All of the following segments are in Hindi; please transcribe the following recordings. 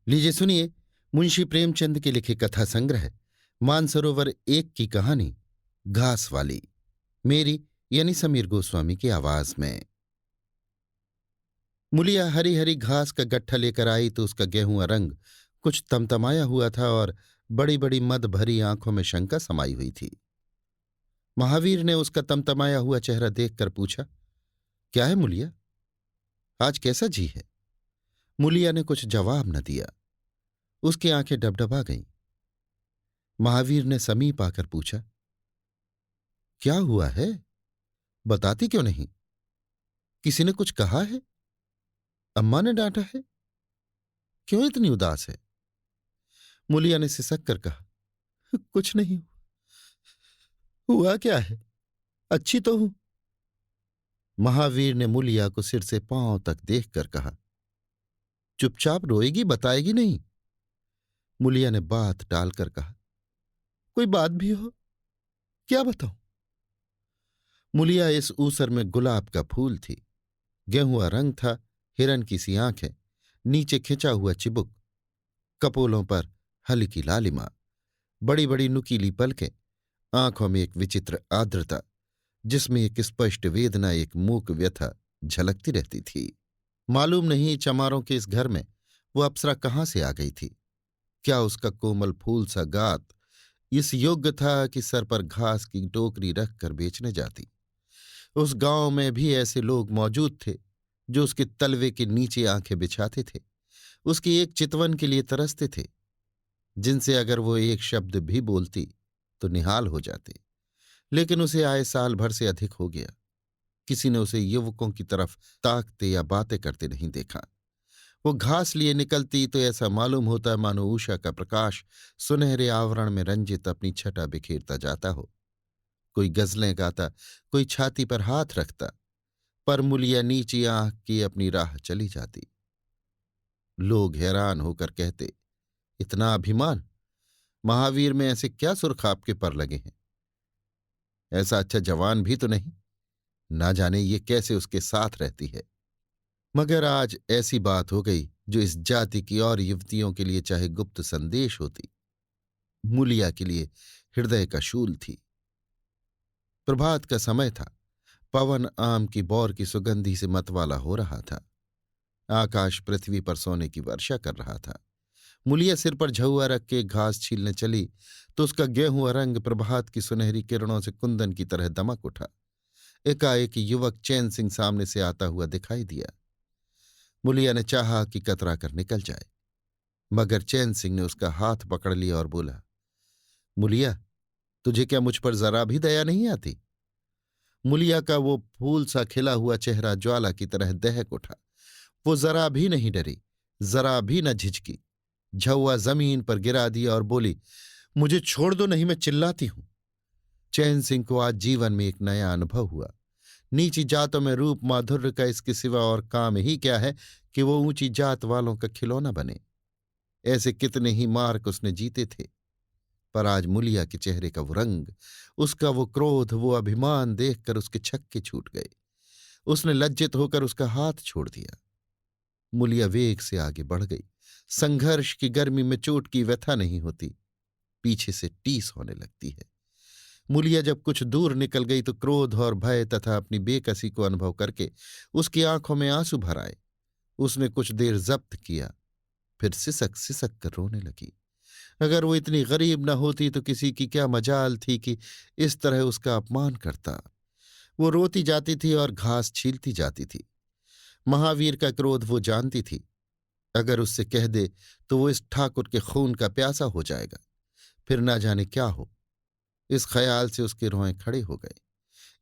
लीजिए सुनिए। मुंशी प्रेमचंद के लिखे कथा संग्रह मानसरोवर एक की कहानी घास वाली, मेरी यानी समीर गोस्वामी की आवाज में। मुलिया हरी हरी घास का गट्ठा लेकर आई तो उसका गेहूं रंग कुछ तमतमाया हुआ था और बड़ी बड़ी मद भरी आंखों में शंका समाई हुई थी। महावीर ने उसका तमतमाया हुआ चेहरा देखकर पूछा, क्या है मुलिया, आज कैसा जी है? मुलिया ने कुछ जवाब न दिया। उसकी आंखें डबडबा गईं। महावीर ने समीप आकर पूछा, क्या हुआ है? बताती क्यों नहीं? किसी ने कुछ कहा है? अम्मा ने डांटा है? क्यों इतनी उदास है? मुलिया ने सिसक कर कहा, कुछ नहीं हुआ। क्या है? अच्छी तो हूं। महावीर ने मुलिया को सिर से पांव तक देखकर कहा, चुपचाप रोएगी, बताएगी नहीं? मुलिया ने बात टालकर कहा, कोई बात भी हो, क्या बताऊं? मुलिया इस ऊसर में गुलाब का फूल थी। गेहुआ रंग था, हिरन की सी आंखें, नीचे खिंचा हुआ चिबुक, कपोलों पर हल्की लालिमा, बड़ी बड़ी नुकीली पलकें, आंखों में एक विचित्र आर्द्रता जिसमें एक स्पष्ट वेदना, एक मूक व्यथा झलकती रहती थी। मालूम नहीं चमारों के इस घर में वो अप्सरा कहाँ से आ गई थी। क्या उसका कोमल फूल सा गात इस योग्य था कि सर पर घास की टोकरी रखकर बेचने जाती? उस गांव में भी ऐसे लोग मौजूद थे जो उसके तलवे के नीचे आंखें बिछाते थे, उसकी एक चितवन के लिए तरसते थे, जिनसे अगर वो एक शब्द भी बोलती तो निहाल हो जाते। लेकिन उसे आए साल भर से अधिक हो गया, किसी ने उसे युवकों की तरफ ताकते या बातें करते नहीं देखा। वो घास लिए निकलती तो ऐसा मालूम होता मानो उषा का प्रकाश सुनहरे आवरण में रंजित अपनी छटा बिखेरता जाता हो। कोई गजलें गाता, कोई छाती पर हाथ रखता, पर मुलिया नीची आंख की अपनी राह चली जाती। लोग हैरान होकर कहते, इतना अभिमान, महावीर में ऐसे क्या सुर्ख आपके पर लगे हैं? ऐसा अच्छा जवान भी तो नहीं, ना जाने ये कैसे उसके साथ रहती है। मगर आज ऐसी बात हो गई जो इस जाति की और युवतियों के लिए चाहे गुप्त संदेश होती, मुलिया के लिए हृदय का शूल थी। प्रभात का समय था। पवन आम की बौर की सुगंधी से मतवाला हो रहा था। आकाश पृथ्वी पर सोने की वर्षा कर रहा था। मुलिया सिर पर झउआ रख के घास छीलने चली तो उसका गेहुआ रंग प्रभात की सुनहरी किरणों से कुंदन की तरह दमक उठा। एकाएक युवक चैन सिंह सामने से आता हुआ दिखाई दिया। मुलिया ने चाहा कि कतरा कर निकल जाए, मगर चैन सिंह ने उसका हाथ पकड़ लिया और बोला, मुलिया, तुझे क्या मुझ पर जरा भी दया नहीं आती? मुलिया का वो फूल सा खिला हुआ चेहरा ज्वाला की तरह दहक उठा। वो जरा भी नहीं डरी, जरा भी न झिझकी। झउआ जमीन पर गिरा दिया और बोली, मुझे छोड़ दो, नहीं मैं चिल्लाती हूं। चैन सिंह को आज जीवन में एक नया अनुभव हुआ। नीची जातों में रूप माधुर्य का इसके सिवा और काम ही क्या है कि वो ऊंची जात वालों का खिलौना बने। ऐसे कितने ही मार्क उसने जीते थे, पर आज मुलिया के चेहरे का वो रंग, उसका वो क्रोध, वो अभिमान देखकर उसके छक्के छूट गए। उसने लज्जित होकर उसका हाथ छोड़ दिया। मुलिया वेग से आगे बढ़ गई। संघर्ष की गर्मी में चोट की व्यथा नहीं होती, पीछे से टीस होने लगती है। मुलिया जब कुछ दूर निकल गई तो क्रोध और भय तथा अपनी बेकसी को अनुभव करके उसकी आंखों में आंसू भर आए। उसने कुछ देर जब्त किया, फिर सिसक सिसक कर रोने लगी। अगर वो इतनी गरीब न होती तो किसी की क्या मजाल थी कि इस तरह उसका अपमान करता। वो रोती जाती थी और घास छीलती जाती थी। महावीर का क्रोध वो जानती थी। अगर उससे कह दे तो वो इस ठाकुर के खून का प्यासा हो जाएगा, फिर ना जाने क्या हो। इस ख्याल से उसके रोए खड़े हो गए।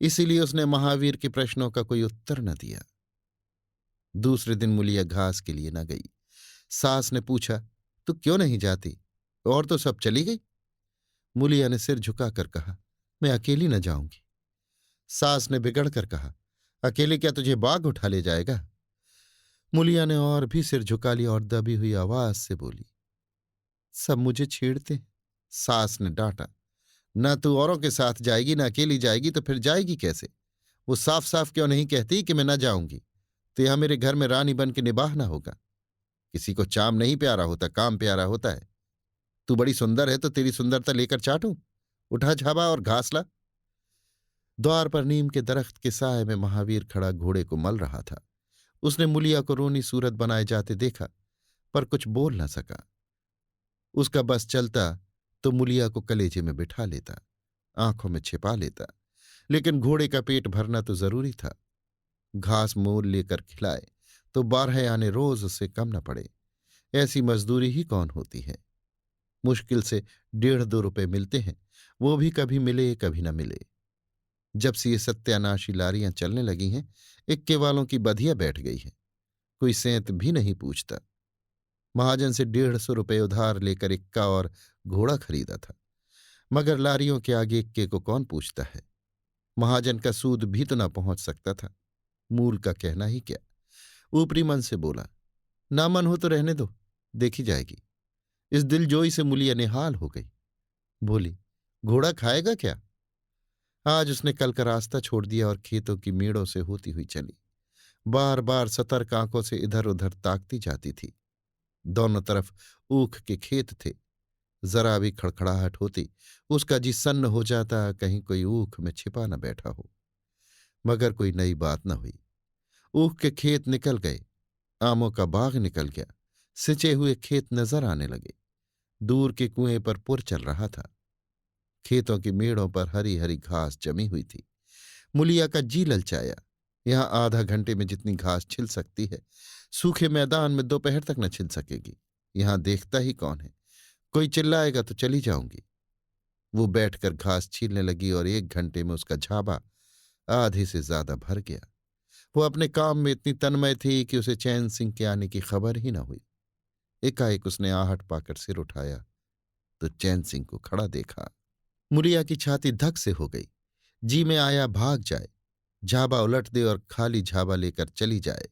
इसीलिए उसने महावीर के प्रश्नों का कोई उत्तर न दिया। दूसरे दिन मुलिया घास के लिए न गई। सास ने पूछा, तू क्यों नहीं जाती? और तो सब चली गई। मुलिया ने सिर झुकाकर कहा, मैं अकेली न जाऊंगी। सास ने बिगड़ कर कहा, अकेले क्या तुझे बाघ उठा ले जाएगा? मुलिया ने और भी सिर झुका लिया और दबी हुई आवाज से बोली, सब मुझे छेड़ते हैं। सास ने डांटा, न तू औरों के साथ जाएगी न अकेली जाएगी तो फिर जाएगी कैसे? वो साफ साफ क्यों नहीं कहती कि मैं न जाऊंगी, तो यहां मेरे घर में रानी बन के निबाहना होगा। किसी को चाम नहीं प्यारा होता, काम प्यारा होता है। तू बड़ी सुंदर है तो तेरी सुंदरता लेकर चाटूं? उठा झाबा और घास ला। द्वार पर नीम के दरख्त के साए में महावीर खड़ा घोड़े को मल रहा था। उसने मुलिया को रोनी सूरत बनाए जाते देखा, पर कुछ बोल न सका। उसका बस चलता तो मुलिया को कलेजे में बिठा लेता, आंखों में छिपा लेता, लेकिन घोड़े का पेट भरना तो जरूरी था। घास मोल लेकर खिलाए तो 12 आने रोज उससे कम न पड़े। ऐसी मजदूरी ही कौन होती है? मुश्किल से 1.5-2 रुपए मिलते हैं, वो भी कभी मिले कभी न मिले। जब से ये सत्यानाशी लारियां चलने लगी हैं, इक्के वालों की बधिया बैठ गई है। कोई सेंत भी नहीं पूछता। महाजन से 150 रुपए उधार लेकर इक्का और घोड़ा खरीदा था, मगर लारियों के आगे इक्के को कौन पूछता है? महाजन का सूद भी तो न पहुंच सकता था, मूल का कहना ही क्या। ऊपरी मन से बोला, ना मन हो तो रहने दो, देखी जाएगी। इस दिलजोई से मुलिया निहाल हो गई। बोली, घोड़ा खाएगा क्या? आज उसने कल का रास्ता छोड़ दिया और खेतों की मेड़ों से होती हुई चली। बार बार सतर्क आंखों से इधर उधर ताकती जाती थी। दोनों तरफ ऊख के खेत थे। जरा भी खड़खड़ाहट होती, उसका जी सन्न हो जाता, कहीं कोई ऊख में छिपा न बैठा हो। मगर कोई नई बात न हुई। ऊख के खेत निकल गए, आमों का बाग निकल गया, सिंचे हुए खेत नजर आने लगे। दूर के कुएं पर पुर चल रहा था। खेतों की मेड़ों पर हरी हरी घास जमी हुई थी। मुलिया का जी ललचाया। यहां आधा घंटे में जितनी घास छिल सकती है, सूखे मैदान में दोपहर तक न छिल सकेगी। यहां देखता ही कौन है? कोई चिल्लाएगा तो चली जाऊंगी। वो बैठकर घास छीलने लगी और 1 घंटे में उसका झाबा आधे से ज्यादा भर गया। वो अपने काम में इतनी तन्मय थी कि उसे चैन सिंह के आने की खबर ही न हुई। एकाएक उसने आहट पाकर सिर उठाया तो चैन सिंह को खड़ा देखा। मुलिया की छाती धक से हो गई। जी में आया भाग जाए, झाबा उलट दे और खाली झाबा लेकर चली जाए।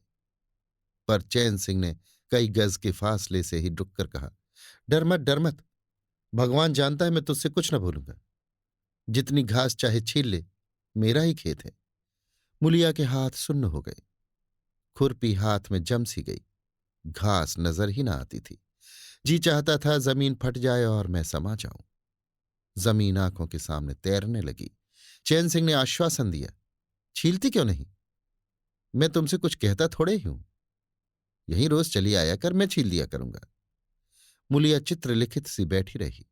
पर चैन सिंह ने कई गज के फासले से ही रुककर कहा, डर मत, डर मत। भगवान जानता है मैं तुझसे कुछ न बोलूंगा। जितनी घास चाहे छील ले, मेरा ही खेत है। मुलिया के हाथ सुन्न हो गए। खुरपी हाथ में जम सी गई। घास नजर ही ना आती थी। जी चाहता था जमीन फट जाए और मैं समा जाऊं। जमीन आंखों के सामने तैरने लगी। चैन सिंह ने आश्वासन दिया, छीलती क्यों नहीं? मैं तुमसे कुछ कहता थोड़े ही हूं। यहीं रोज चली आया कर, मैं छील दिया करूंगा। मुलिया चित्रलिखित सी बैठी रही।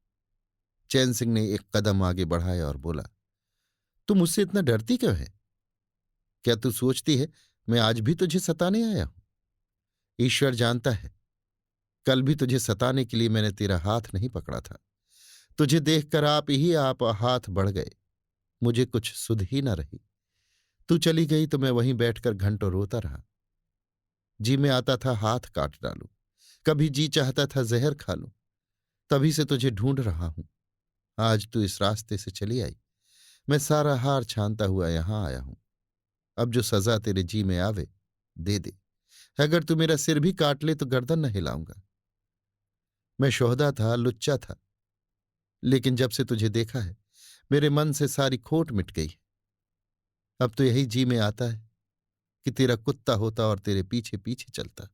चैन सिंह ने एक कदम आगे बढ़ाया और बोला, तू मुझसे इतना डरती क्यों है? क्या तू सोचती है मैं आज भी तुझे सताने आया हूं? ईश्वर जानता है, कल भी तुझे सताने के लिए मैंने तेरा हाथ नहीं पकड़ा था। तुझे देखकर आप हाथ बढ़ गए। मुझे कुछ सुध ही न रही। तू चली गई तो मैं वहीं बैठकर घंटों रोता रहा। जी में आता था हाथ काट डालूं, कभी जी चाहता था जहर खा लूं। तभी से तुझे ढूंढ रहा हूं। आज तू इस रास्ते से चली आई, मैं सारा हार छानता हुआ यहां आया हूं। अब जो सजा तेरे जी में आवे, दे दे। अगर तू मेरा सिर भी काट ले तो गर्दन न हिलाऊंगा। मैं शोहदा था, लुच्चा था, लेकिन जब से तुझे देखा है मेरे मन से सारी खोट मिट गई। अब तो यही जी में आता है कि तेरा कुत्ता होता और तेरे पीछे पीछे चलता।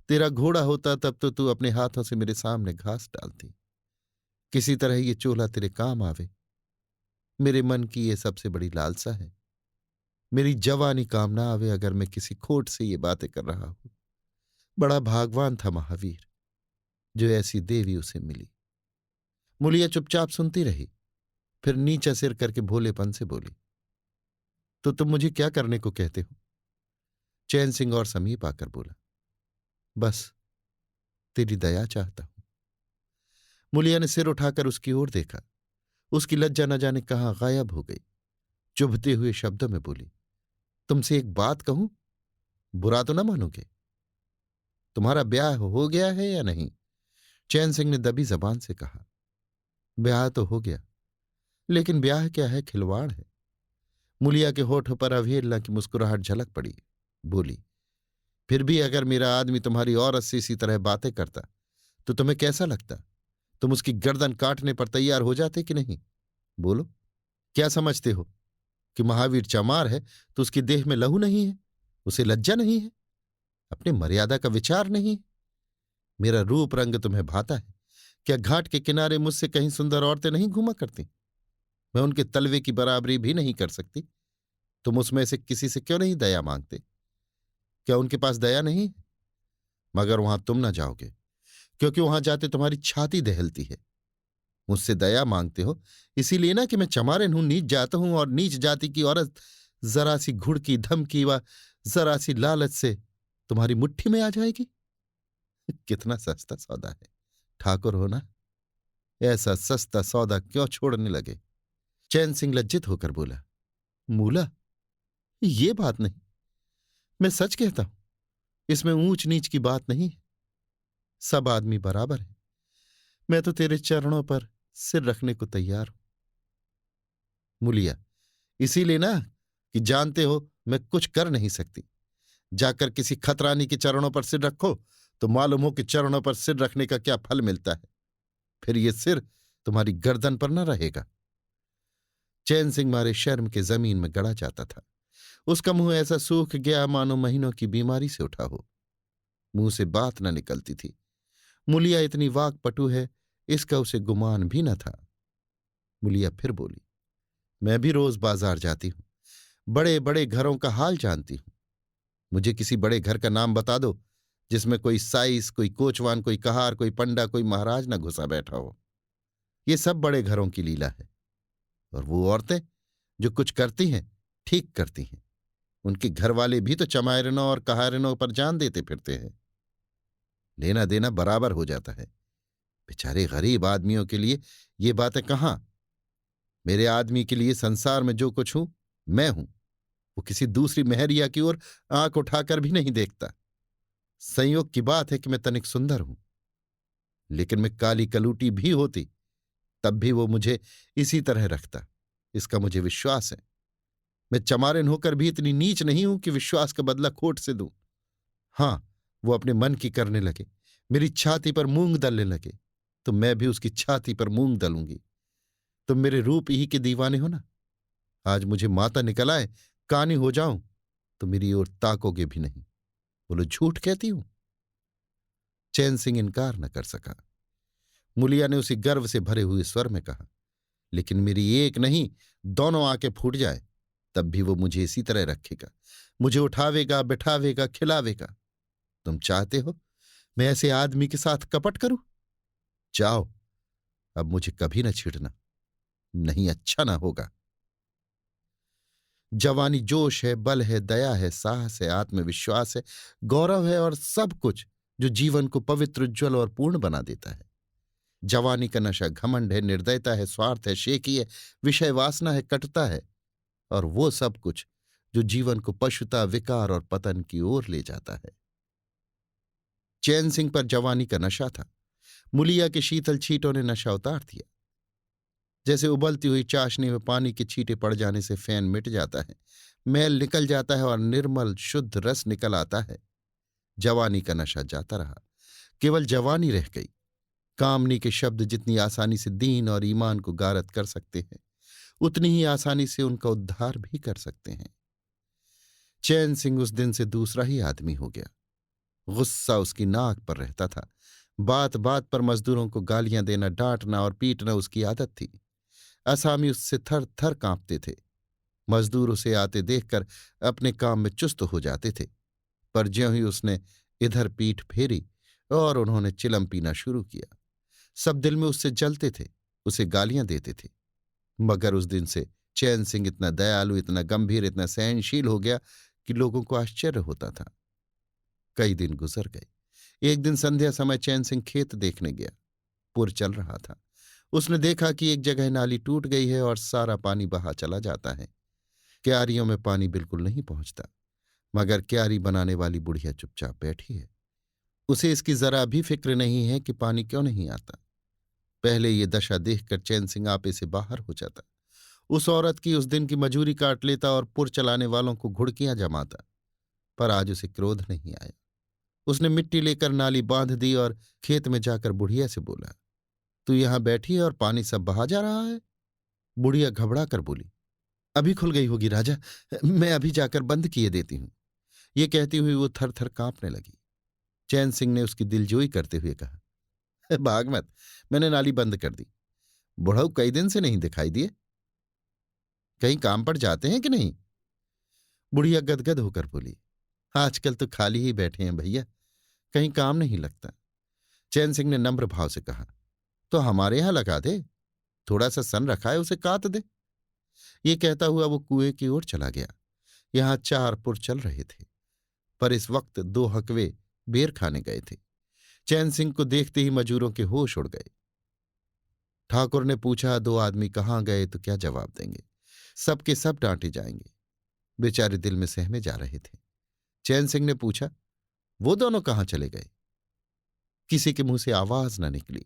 तेरा घोड़ा होता तब तो तू अपने हाथों से मेरे सामने घास डालती। किसी तरह ये चोला तेरे काम आवे। मेरे मन की ये सबसे बड़ी लालसा है। मेरी जवानी काम ना आवे अगर मैं किसी खोट से ये बातें कर रहा हूं। बड़ा भागवान था महावीर, जो ऐसी देवी उसे मिली। मुलिया चुपचाप सुनती रही, फिर नीचा सिर करके भोलेपन से बोली, तो तुम मुझे क्या करने को कहते हो? चैन सिंह और समीप आकर बोला, बस तेरी दया चाहता हूं। मुलिया ने सिर उठाकर उसकी ओर देखा। उसकी लज्जा न जाने कहां गायब हो गई। चुभते हुए शब्दों में बोली, तुमसे एक बात कहूं, बुरा तो न मानोगे? तुम्हारा ब्याह हो गया है या नहीं? चैन सिंह ने दबी जबान से कहा, ब्याह तो हो गया, लेकिन ब्याह क्या है, खिलवाड़ है। मुलिया के होठों पर अवहेलना की मुस्कुराहट झलक पड़ी। बोली, फिर भी अगर मेरा आदमी तुम्हारी औरत से इसी तरह बातें करता तो तुम्हें कैसा लगता? तुम उसकी गर्दन काटने पर तैयार हो जाते कि नहीं? बोलो, क्या समझते हो कि महावीर चमार है तो उसकी देह में लहू नहीं है? उसे लज्जा नहीं है? अपने मर्यादा का विचार नहीं है? मेरा रूप रंग तुम्हें भाता है? क्या घाट के किनारे मुझसे कहीं सुंदर औरतें नहीं घूमा करती? मैं उनके तलवे की बराबरी भी नहीं कर सकती। तुम उसमें से किसी से क्यों नहीं दया मांगते? क्या उनके पास दया नहीं है? मगर वहां तुम न जाओगे, क्योंकि वहां जाते तुम्हारी छाती दहलती है। मुझसे दया मांगते हो इसीलिए ना कि मैं चमारिन हूं, नीच जाता हूं, और नीच जाति की औरत जरा सी घुड़की धमकी व जरा सी लालच से तुम्हारी मुट्ठी में आ जाएगी। कितना सस्ता सौदा है। ठाकुर हो ना, ऐसा सस्ता सौदा क्यों छोड़ने लगे? चैन सिंह लज्जित होकर बोला, मूला, ये बात नहीं। मैं सच कहता हूं, इसमें ऊंच नीच की बात नहीं है। सब आदमी बराबर है। मैं तो तेरे चरणों पर सिर रखने को तैयार हूं। मूलिया, इसीलिए ना कि जानते हो मैं कुछ कर नहीं सकती। जाकर किसी खतरानी के चरणों पर सिर रखो तो मालूम हो कि चरणों पर सिर रखने का क्या फल मिलता है। फिर ये सिर तुम्हारी गर्दन पर न रहेगा। चैन सिंह मारे शर्म के जमीन में गड़ा जाता था। उसका मुंह ऐसा सूख गया मानो महीनों की बीमारी से उठा हो। मुंह से बात न निकलती थी। मुलिया इतनी वाकपटु है, इसका उसे गुमान भी न था। मुलिया फिर बोली, मैं भी रोज बाजार जाती हूं, बड़े बड़े घरों का हाल जानती हूं। मुझे किसी बड़े घर का नाम बता दो जिसमें कोई साइस, कोई कोचवान, कोई कहार, कोई पंडा, कोई महाराज न घुसा बैठा हो। ये सब बड़े घरों की लीला है। और वो औरतें जो कुछ करती हैं, ठीक करती हैं। उनके घर वाले भी तो चमारिनों और कहारिनों पर जान देते फिरते हैं। लेना देना बराबर हो जाता है। बेचारे गरीब आदमियों के लिए ये बातें कहाँ। मेरे आदमी के लिए संसार में जो कुछ हूं, मैं हूं। वो किसी दूसरी मेहरिया की ओर आंख उठाकर भी नहीं देखता। संयोग की बात है कि मैं तनिक सुंदर हूं, लेकिन मैं काली कलूटी भी होती तब भी वो मुझे इसी तरह रखता। इसका मुझे विश्वास है। मैं चमारिन होकर भी इतनी नीच नहीं हूं कि विश्वास का बदला खोट से दूं। हां, वो अपने मन की करने लगे, मेरी छाती पर मूंग दलने लगे, तो मैं भी उसकी छाती पर मूंग दलूंगी। तुम मेरे रूप ही के दीवाने हो ना। आज मुझे माता निकल आए, कानी हो जाऊं, तो मेरी ओर ताकोगे भी नहीं। बोलो, झूठ कहती हूं? चैन सिंह इनकार न कर सका। मुलिया ने उसी गर्व से भरे हुए स्वर में कहा, लेकिन मेरी एक नहीं, दोनों आंखें फूट जाए तब भी वो मुझे इसी तरह रखेगा। मुझे उठावेगा, बिठावेगा, खिलावेगा। तुम चाहते हो मैं ऐसे आदमी के साथ कपट करूं? जाओ, अब मुझे कभी न छेड़ना, नहीं अच्छा ना होगा। जवानी जोश है, बल है, दया है, साहस है, आत्मविश्वास है, गौरव है और सब कुछ जो जीवन को पवित्र, उज्ज्वल और पूर्ण बना देता है। जवानी का नशा घमंड है, निर्दयता है, स्वार्थ है, शेखी है, विषय वासना है, कटुता है, और वो सब कुछ जो जीवन को पशुता, विकार और पतन की ओर ले जाता है। चैन सिंह पर जवानी का नशा था। मुलिया के शीतल छींटों ने नशा उतार दिया। जैसे उबलती हुई चाशनी में पानी के छींटे पड़ जाने से फैन मिट जाता है, मैल निकल जाता है और निर्मल शुद्ध रस निकल आता है। जवानी का नशा जाता रहा, केवल जवानी रह गई। कामनी के शब्द जितनी आसानी से दीन और ईमान को गारत कर सकते हैं, उतनी ही आसानी से उनका उद्धार भी कर सकते हैं। चैन सिंह उस दिन से दूसरा ही आदमी हो गया। गुस्सा उसकी नाक पर रहता था। बात बात पर मजदूरों को गालियां देना, डांटना और पीटना उसकी आदत थी। असामी उससे थर थर कांपते थे। मजदूर उसे आते देखकर अपने काम में चुस्त हो जाते थे, पर ज्यों ही उसने इधर पीठ फेरी और उन्होंने चिलम पीना शुरू किया, सब दिल में उससे जलते थे, उसे गालियां देते थे। मगर उस दिन से चैन सिंह इतना दयालु, इतना गंभीर, इतना सहनशील हो गया कि लोगों को आश्चर्य होता था। कई दिन गुजर गए। एक दिन संध्या समय चैन सिंह खेत देखने गया। पुर चल रहा था। उसने देखा कि एक जगह नाली टूट गई है और सारा पानी बहा चला जाता है। क्यारियों में पानी बिल्कुल नहीं पहुंचता, मगर क्यारी बनाने वाली बुढ़िया चुपचाप बैठी है। उसे इसकी जरा भी फिक्र नहीं है कि पानी क्यों नहीं आता। पहले ये दशा देखकर चैन सिंह आपे से बाहर हो जाता। उस औरत की उस दिन की मजूरी काट लेता और पुर चलाने वालों को घुड़कियां जमाता, पर आज उसे क्रोध नहीं आया। उसने मिट्टी लेकर नाली बांध दी और खेत में जाकर बुढ़िया से बोला, तू यहां बैठी है और पानी सब बहा जा रहा है? बुढ़िया घबरा कर बोली, अभी खुल गई होगी राजा, मैं अभी जाकर बंद किए देती हूं। ये कहती हुई वो थर थर कांपने लगी। चैन सिंह ने उसकी दिलजोई करते हुए कहा, भाग मत, मैंने नाली बंद कर दी। बुढ़ऊ कई दिन से नहीं दिखाई दिए, कहीं काम पर जाते हैं कि नहीं? बुढ़िया गदगद होकर बोली, आजकल तो खाली ही बैठे हैं भैया, कहीं काम नहीं लगता। चैन सिंह ने नम्र भाव से कहा, तो हमारे यहां लगा दे, थोड़ा सा सन रखा है, उसे काट दे। ये कहता हुआ वो कुएं की ओर चला गया। यहां 4 पुर चल रहे थे, पर इस वक्त 2 हकवे बेर खाने गए थे। चैन सिंह को देखते ही मजूरों के होश उड़ गए। ठाकुर ने पूछा, 2 आदमी कहाँ गए, तो क्या जवाब देंगे? सबके सब डांटे जाएंगे। बेचारे दिल में सहमे जा रहे थे। चैन सिंह ने पूछा, वो दोनों कहाँ चले गए? किसी के मुंह से आवाज न निकली।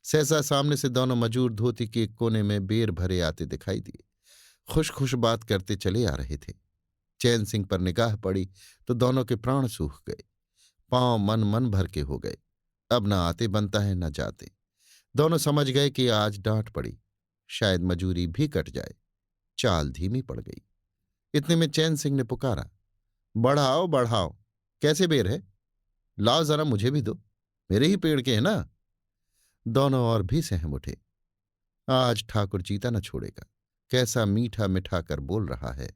सहसा सामने से दोनों मजूर धोती के एक कोने में बेर भरे आते दिखाई दिए। खुश खुश बात करते चले आ रहे थे। चैन सिंह पर निगाह पड़ी तो दोनों के प्राण सूख गए। पांव मन मन भर के हो गए। अब न आते बनता है न जाते। दोनों समझ गए कि आज डांट पड़ी, शायद मजूरी भी कट जाए। चाल धीमी पड़ गई। इतने में चैन सिंह ने पुकारा, बढ़ाओ बढ़ाओ, कैसे बेर है? लाओ जरा मुझे भी दो, मेरे ही पेड़ के हैं ना। दोनों और भी सहम उठे। आज ठाकुर चीता न छोड़ेगा, कैसा मीठा मिठा कर बोल रहा है,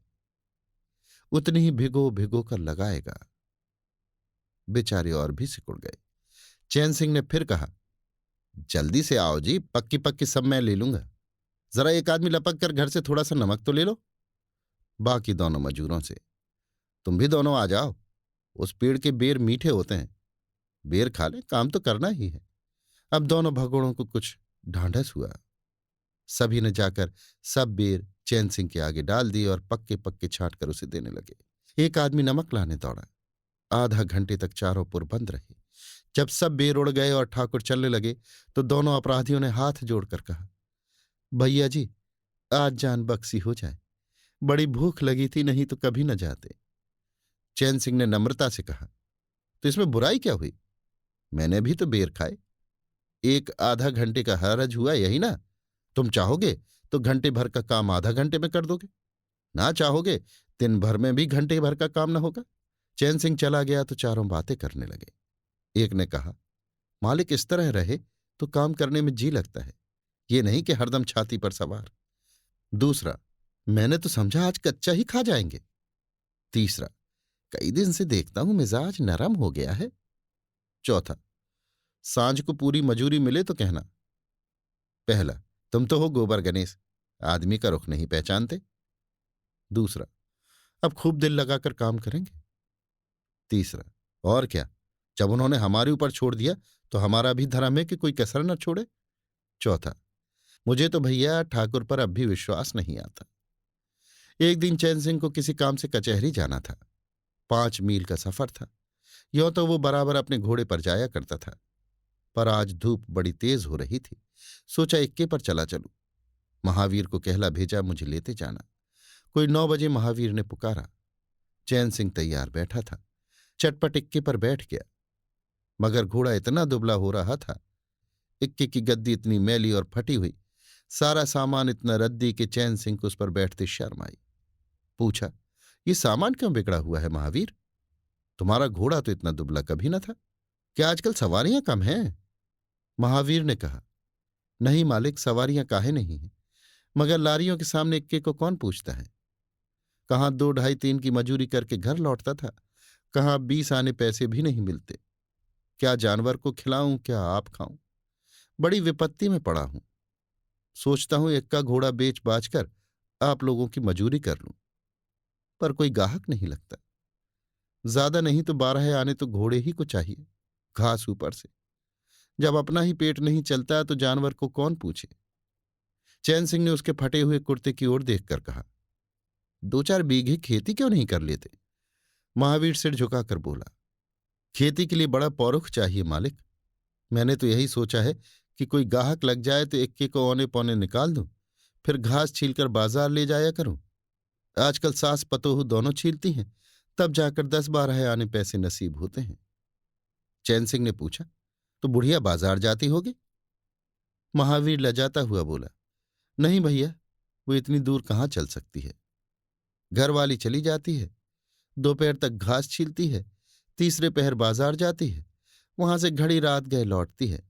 उतनी ही भिगो भिगो कर लगाएगा। बेचारे और भी सिकुड़ गए। चैन सिंह ने फिर कहा, जल्दी से आओ जी, पक्की पक्की सब मैं ले लूंगा। जरा एक आदमी लपक कर घर से थोड़ा सा नमक तो ले लो। बाकी दोनों मजूरों से, तुम भी दोनों आ जाओ, उस पेड़ के बेर मीठे होते हैं, बेर खा ले, काम तो करना ही है। अब दोनों भगोड़ों को कुछ ढांढस हुआ। सभी ने जाकर सब बेर चैन सिंह के आगे डाल दिए और पक्के पक्के छांट कर उसे देने लगे। एक आदमी नमक लाने दौड़ा। आधा घंटे तक चारों पुर बंद रहे। जब सब बेर उड़ गए और ठाकुर चलने लगे तो दोनों अपराधियों ने हाथ जोड़कर कहा, भैया जी, आज जान बख्शी हो जाए, बड़ी भूख लगी थी, नहीं तो कभी न जाते। चैन सिंह ने नम्रता से कहा, तो इसमें बुराई क्या हुई? मैंने भी तो बेर खाए। एक आधा घंटे का हरज हुआ, यही ना? तुम चाहोगे तो घंटे भर का काम आधा घंटे में कर दोगे, ना चाहोगे दिन भर में भी घंटे भर का काम ना होगा। चैन सिंह चला गया तो चारों बातें करने लगे। एक ने कहा, मालिक इस तरह रहे तो काम करने में जी लगता है, ये नहीं कि हरदम छाती पर सवार। दूसरा, मैंने तो समझा आज कच्चा ही खा जाएंगे। तीसरा, कई दिन से देखता हूं मिजाज नरम हो गया है। चौथा, सांझ को पूरी मजूरी मिले तो कहना। पहला, तुम तो हो गोबर गणेश, आदमी का रुख नहीं पहचानते। दूसरा, अब खूब दिल लगाकर काम करेंगे। तीसरा, और क्या, जब उन्होंने हमारे ऊपर छोड़ दिया तो हमारा भी धर्म है कि कोई कसर न छोड़े। चौथा, मुझे तो भैया ठाकुर पर अब भी विश्वास नहीं आता। एक दिन चैन सिंह को किसी काम से कचहरी जाना था। 5 मील का सफर था। यों तो वो बराबर अपने घोड़े पर जाया करता था, पर आज धूप बड़ी तेज हो रही थी। सोचा इक्के पर चला चलूं। महावीर को कहला भेजा मुझे लेते जाना। कोई 9 बजे महावीर ने पुकारा। चैन सिंह तैयार बैठा था, चटपट इक्के पर बैठ गया, मगर घोड़ा इतना दुबला हो रहा था, इक्के की गद्दी इतनी मैली और फटी हुई, सारा सामान इतना रद्दी कि चैन सिंह को उस पर बैठते शर्म आई। पूछा, ये सामान क्यों बिगड़ा हुआ है महावीर? तुम्हारा घोड़ा तो इतना दुबला कभी न था, क्या आजकल सवारियां कम हैं? महावीर ने कहा, नहीं मालिक, सवारियां काहे नहीं हैं, मगर लारियों के सामने इक्के को कौन पूछता है। कहाँ 2 ढाई 3 की मजूरी करके घर लौटता था, कहाँ 20 आने पैसे भी नहीं मिलते। क्या जानवर को खिलाऊं, क्या आप खाऊं, बड़ी विपत्ति में पड़ा हूं। सोचता हूं इक्का घोड़ा बेच बाच कर आप लोगों की मजूरी कर लूं, पर कोई गाहक नहीं लगता। ज्यादा नहीं तो 12 आने तो घोड़े ही को चाहिए, घास ऊपर से। जब अपना ही पेट नहीं चलता तो जानवर को कौन पूछे। चैन सिंह ने उसके फटे हुए कुर्ते की ओर देखकर कहा, 2-4 बीघे खेती क्यों नहीं कर लेते? महावीर सिर झुकाकर बोला, खेती के लिए बड़ा पौरुख चाहिए मालिक। मैंने तो यही सोचा है कि कोई गाहक लग जाए तो इक्के को औने पौने निकाल दूं, फिर घास छीलकर बाजार ले जाया करूं। आजकल सास पतोहू दोनों छीलती हैं, तब जाकर 10-12 आने पैसे नसीब होते हैं। चैन सिंह ने पूछा, तो बुढ़िया बाजार जाती होगी? महावीर लजाता हुआ बोला, नहीं भैया, वो इतनी दूर कहाँ चल सकती है। घर वाली चली जाती है, दोपहर तक घास छीलती है, तीसरे पहर बाजार जाती है, वहां से घड़ी रात गए लौटती है।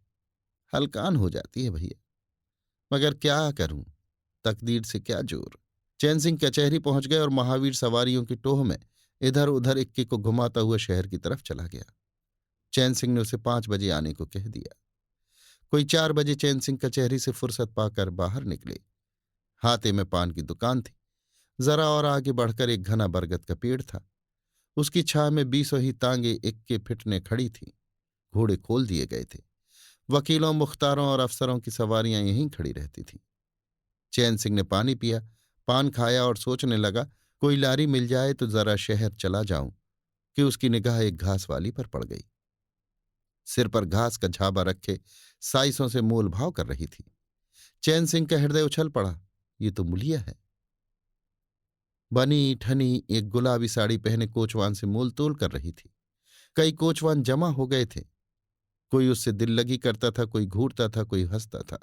हलकान हो जाती है भैया, मगर क्या करूं, तकदीर से क्या जोर। चैन सिंह कचहरी पहुंच गए और महावीर सवारियों की टोह में इधर उधर इक्के को घुमाता हुआ शहर की तरफ चला गया। चैन सिंह ने उसे 5 बजे आने को कह दिया। कोई 4 बजे चैन सिंह कचहरी से फुर्सत पाकर बाहर निकले। हाथे में पान की दुकान थी। जरा और आगे बढ़कर एक घना बरगद का पेड़ था। उसकी छाह में 20 ही तांगे इक्के फिटने खड़ी थीं। घोड़े खोल दिए गए थे। वकीलों, मुख्तारों और अफसरों की सवारियां यहीं खड़ी रहती थीं। चैन सिंह ने पानी पिया, पान खाया और सोचने लगा, कोई लारी मिल जाए तो जरा शहर चला जाऊं, कि उसकी निगाह एक घास वाली पर पड़ गई। सिर पर घास का झाबा रखे साइसों से मोल भाव कर रही थी। चैन सिंह का हृदय उछल पड़ा। ये तो मुलिया है। बनी ठनी एक गुलाबी साड़ी पहने कोचवान से मोल तोल कर रही थी। कई कोचवान जमा हो गए थे। कोई उससे दिल लगी करता था, कोई घूरता था, कोई हंसता था।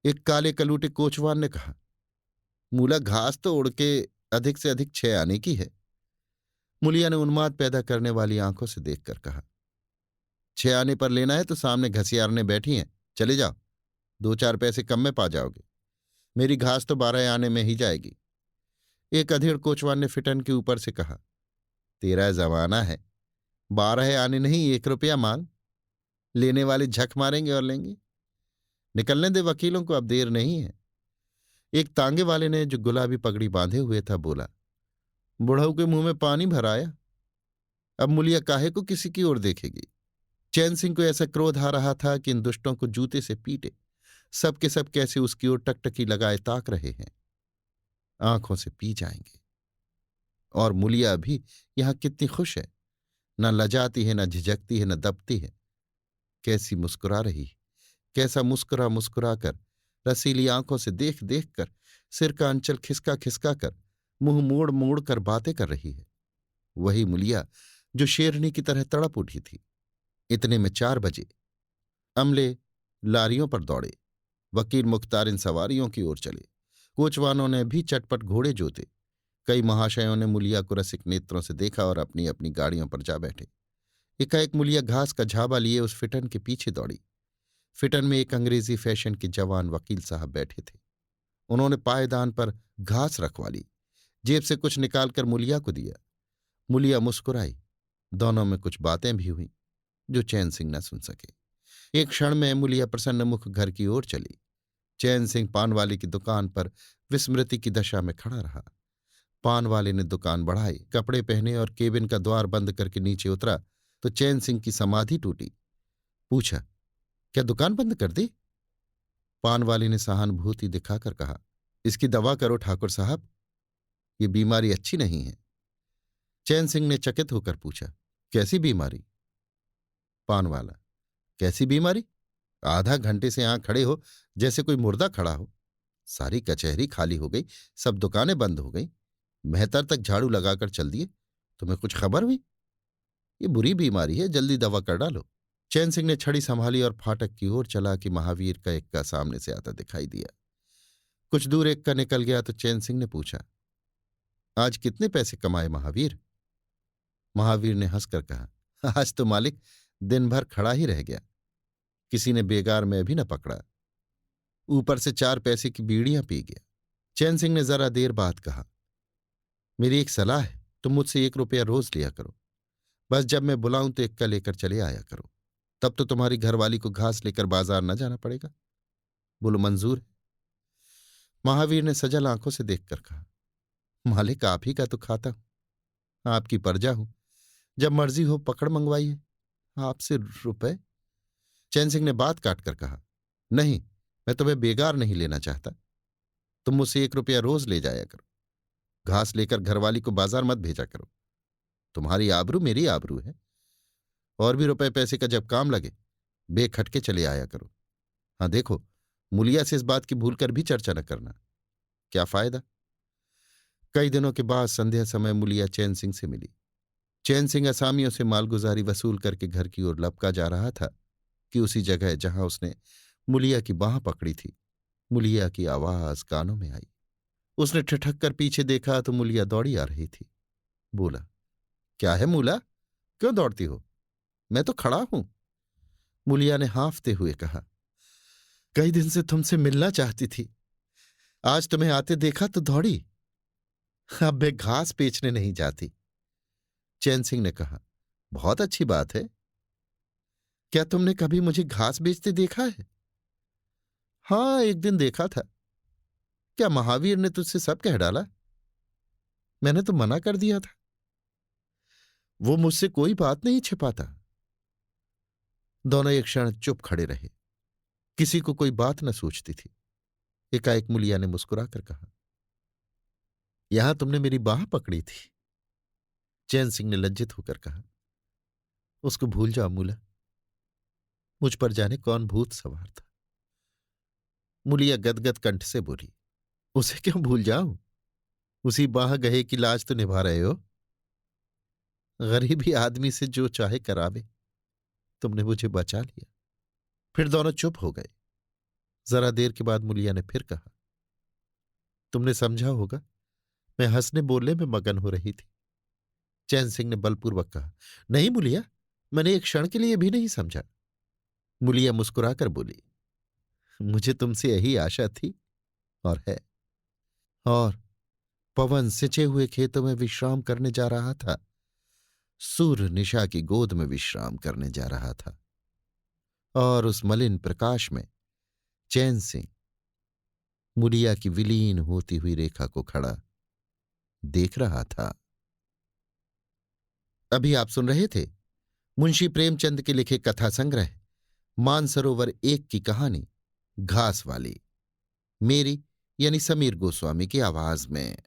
एक काले कलूटे कोचवान ने कहा, मूला घास तो उड़ के अधिक से अधिक 6 आने की है। मुलिया ने उन्माद पैदा करने वाली आंखों से देखकर कहा, 6 आने पर लेना है तो सामने घसियारने बैठी हैं, चले जाओ, 2-4 पैसे कम में पा जाओगे। मेरी घास तो 12 आने में ही जाएगी। एक अधेड़ कोचवान ने फिटन के ऊपर से कहा, तेरा जमाना है, 12 आने नहीं, 1 रुपया मांग। लेने वाले झक मारेंगे और लेंगे। निकलने दे वकीलों को, अब देर नहीं है। एक तांगे वाले ने, जो गुलाबी पगड़ी बांधे हुए था, बोला, बुढ़ऊ के मुंह में पानी भर आया। अब मुलिया काहे को किसी की ओर देखेगी। चैन सिंह को ऐसा क्रोध आ रहा था कि इन दुष्टों को जूते से पीटे। सब के सब कैसे उसकी ओर टकटकी लगाए ताक रहे हैं, आंखों से पी जाएंगे। और मुलिया भी यहां कितनी खुश है, न लजाती है, न झिझकती है, न दबती है। कैसी मुस्कुरा रही है, कैसा मुस्कुरा मुस्कुरा कर, रसीली आंखों से देख देख कर, सिर का अंचल खिसका खिसका कर, मुंह मोड़ मोड़ कर बातें कर रही है। वही मुलिया जो शेरनी की तरह तड़प उठी थी। इतने में 4 बजे। अमले लारियों पर दौड़े। वकील मुख्तार इन सवारियों की ओर चले। कोचवानों ने भी चटपट घोड़े जोते। कई महाशयों ने मुलिया को रसिक नेत्रों से देखा और अपनी अपनी गाड़ियों पर जा बैठे। एकाएक मुलिया घास का झाबा लिए उस फिटन के पीछे दौड़ी। फिटन में एक अंग्रेजी फैशन के जवान वकील साहब बैठे थे। उन्होंने पायदान पर घास रखवा ली। जेब से कुछ निकालकर मुलिया को दिया। मुलिया मुस्कुराई। दोनों में कुछ बातें भी हुईं जो चैन सिंह न सुन सके। एक क्षण में मुलिया प्रसन्न मुख घर की ओर चली। चैन सिंह पान वाले की दुकान पर विस्मृति की दशा में खड़ा रहा। पान वाले ने दुकान बढ़ाई, कपड़े पहने और केबिन का द्वार बंद करके नीचे उतरा तो चैन सिंह की समाधि टूटी। पूछा, क्या दुकान बंद कर दी? पान वाले ने सहानुभूति दिखाकर कहा, इसकी दवा करो ठाकुर साहब, ये बीमारी अच्छी नहीं है। चैन सिंह ने चकित होकर पूछा, कैसी बीमारी? पान वाला, कैसी बीमारी? आधा घंटे से यहां खड़े हो जैसे कोई मुर्दा खड़ा हो। सारी कचहरी खाली हो गई, सब दुकानें बंद हो गई, मेहतर तक झाड़ू लगाकर चल दिए। तुम्हें कुछ खबर हुई? ये बुरी बीमारी है, जल्दी दवा कर डालो। चैन सिंह ने छड़ी संभाली और फाटक की ओर चला कि महावीर का इक्का सामने से आता दिखाई दिया। कुछ दूर इक्का निकल गया तो चैन सिंह ने पूछा, आज कितने पैसे कमाए महावीर? महावीर ने हंसकर कहा, आज तो मालिक दिन भर खड़ा ही रह गया, किसी ने बेगार में भी न पकड़ा, ऊपर से 4 पैसे की बीड़ियां पी गया। चैन सिंह ने जरा देर बाद कहा, मेरी एक सलाह है, तुम मुझसे 1 रुपया रोज लिया करो। बस जब मैं बुलाऊं तो इक्का लेकर चले आया करो। तब तो तुम्हारी घरवाली को घास लेकर बाजार न जाना पड़ेगा। बोलो मंजूर है? महावीर ने सजल आंखों से देखकर कहा, मालिक आप ही का तो खाता हूं, आपकी प्रजा हूं, जब मर्जी हो पकड़ मंगवाइए। आपसे रुपए? चैन सिंह ने बात काटकर कहा, नहीं, मैं तुम्हें बेगार नहीं लेना चाहता। तुम मुझसे 1 रुपया रोज ले जाया करो। घास लेकर घरवाली को बाजार मत भेजा करो। तुम्हारी आबरू मेरी आबरू है। और भी रुपए पैसे का जब काम लगे, बेखटके चले आया करो। हाँ देखो, मुलिया से इस बात की भूल कर भी चर्चा न करना। क्या फायदा? कई दिनों के बाद संध्या समय मुलिया चैन सिंह से मिली। चैन सिंह असामियों से मालगुजारी वसूल करके घर की ओर लपका जा रहा था कि उसी जगह जहां उसने मुलिया की बांह पकड़ी थी, मुलिया की आवाज कानों में आई। उसने ठिठक कर पीछे देखा तो मुलिया दौड़ी आ रही थी। बोला, क्या है मूला, क्यों दौड़ती हो? मैं तो खड़ा हूं। मूलिया ने हाँफते हुए कहा, कई दिन से तुमसे मिलना चाहती थी। आज तुम्हें आते देखा तो दौड़ी। अब मैं घास बेचने नहीं जाती। चैन सिंह ने कहा, बहुत अच्छी बात है। क्या तुमने कभी मुझे घास बेचते देखा है? हां, एक दिन देखा था। क्या महावीर ने तुझसे सब कह डाला? मैंने तो मना कर दिया था। वो मुझसे कोई बात नहीं छिपाता। दोनों एक क्षण चुप खड़े रहे। किसी को कोई बात न सूझती थी। एकाएक मुलिया ने मुस्कुराकर कहा, यहां तुमने मेरी बाह पकड़ी थी। चैन सिंह ने लज्जित होकर कहा, उसको भूल जाओ मूला। मुझ पर जाने कौन भूत सवार था। मुलिया गदगद कंठ से बोली, उसे क्यों भूल जाऊं? उसी बाह गहे की लाज तो निभा रहे हो। गरीबी आदमी से जो चाहे करावे। तुमने मुझे बचा लिया। फिर दोनों चुप हो गए। जरा देर के बाद मुलिया ने फिर कहा, तुमने समझा होगा, मैं हंसने बोलने में मगन हो रही थी। चैन सिंह ने बलपूर्वक कहा, नहीं मुलिया, मैंने एक क्षण के लिए भी नहीं समझा। मुलिया मुस्कुराकर बोली, मुझे तुमसे यही आशा थी और है। और पवन सिंचे हुए खेतों में विश्राम करने जा रहा था। सूर्य निशा की गोद में विश्राम करने जा रहा था। और उस मलिन प्रकाश में चैन सिंह मुलिया की विलीन होती हुई रेखा को खड़ा देख रहा था। अभी आप सुन रहे थे मुंशी प्रेमचंद के लिखे कथा संग्रह मानसरोवर एक की कहानी घास वाली, मेरी यानी समीर गोस्वामी की आवाज में।